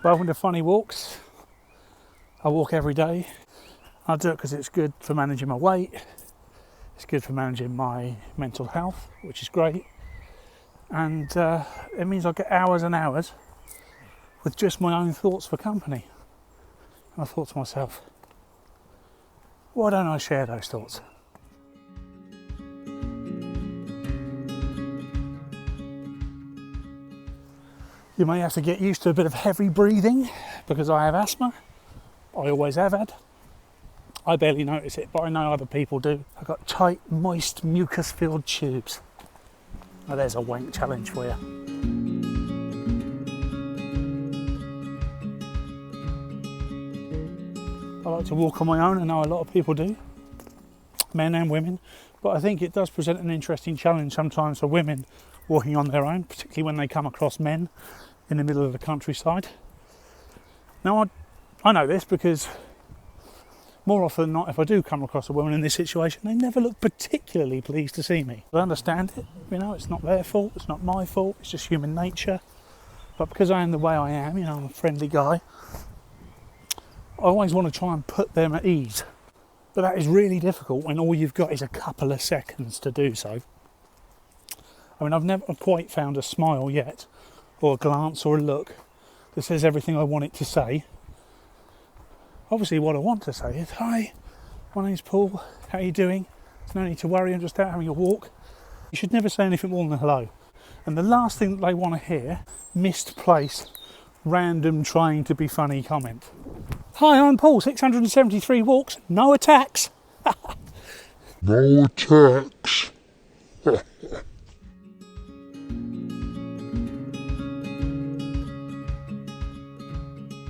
Welcome to Funny Walks. I walk every day. I do it because it's good for managing my weight. It's good for managing my mental health, which is great. And it means I get hours and hours with just my own thoughts for company. And I thought to myself, why don't I share those thoughts? You may have to get used to a bit of heavy breathing because I have asthma. I always have had. I barely notice it, but I know other people do. I've got tight, moist, mucus-filled tubes. Now there's a wank challenge for you. I like to walk on my own. I know a lot of people do, men and women, but I think it does present an interesting challenge sometimes for women walking on their own, particularly when they come across men in the middle of the countryside. Now I know this because more often than not, if I do come across a woman in this situation, they never look particularly pleased to see me. I understand it, it's not their fault, it's not my fault, it's just human nature. But because I am the way I am, I'm a friendly guy, I always want to try and put them at ease. But that is really difficult when all you've got is a couple of seconds to do so. I've never quite found a smile yet, or a glance or a look that says everything I want it to say. Obviously what I want to say is, hi, my name's Paul, how are you doing? There's no need to worry, I'm just out having a walk. You should never say anything more than hello. And the last thing that they want to hear, misplaced, random trying to be funny comment. Hi, I'm Paul, 673 walks, no attacks. No attacks.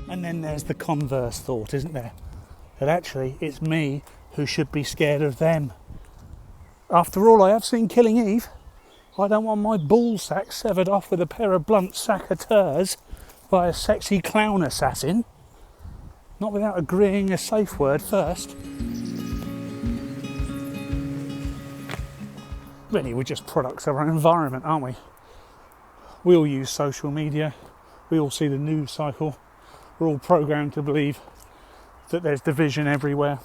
And then there's the converse thought, isn't there? That actually it's me who should be scared of them. After all, I have seen Killing Eve. I don't want my ball sack severed off with a pair of blunt secateurs by a sexy clown assassin. Not without agreeing a safe word first. Really, we're just products of our environment, aren't we? We all use social media. We all see the news cycle. We're all programmed to believe that there's division everywhere.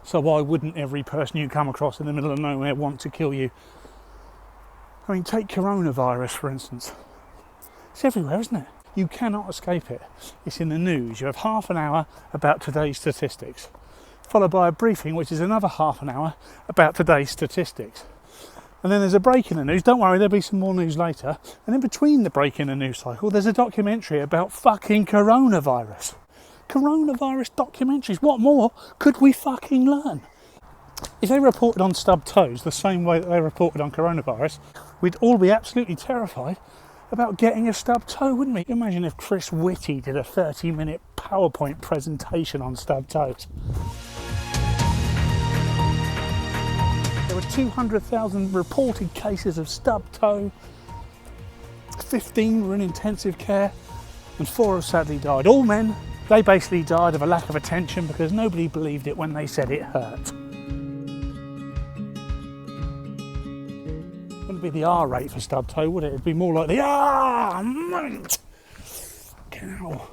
So why wouldn't every person you come across in the middle of nowhere want to kill you? Take coronavirus, for instance. It's everywhere, isn't it? You cannot escape it. It's in the news. You have half an hour about today's statistics, followed by a briefing, which is another half an hour about today's statistics. And then there's a break in the news. Don't worry, there'll be some more news later. And in between the break in the news cycle, there's a documentary about fucking coronavirus. Coronavirus documentaries. What more could we fucking learn? If they reported on stubbed toes the same way that they reported on coronavirus, we'd all be absolutely terrified about getting a stubbed toe, wouldn't we? Imagine if Chris Whitty did a 30-minute PowerPoint presentation on stubbed toes. There were 200,000 reported cases of stubbed toe, 15 were in intensive care, and 4 have sadly died. All men. They basically died of a lack of attention because nobody believed it when they said it hurt. Wouldn't be the R rate for stubbed toe, would it? It'd be more like the mate. Fucking hell.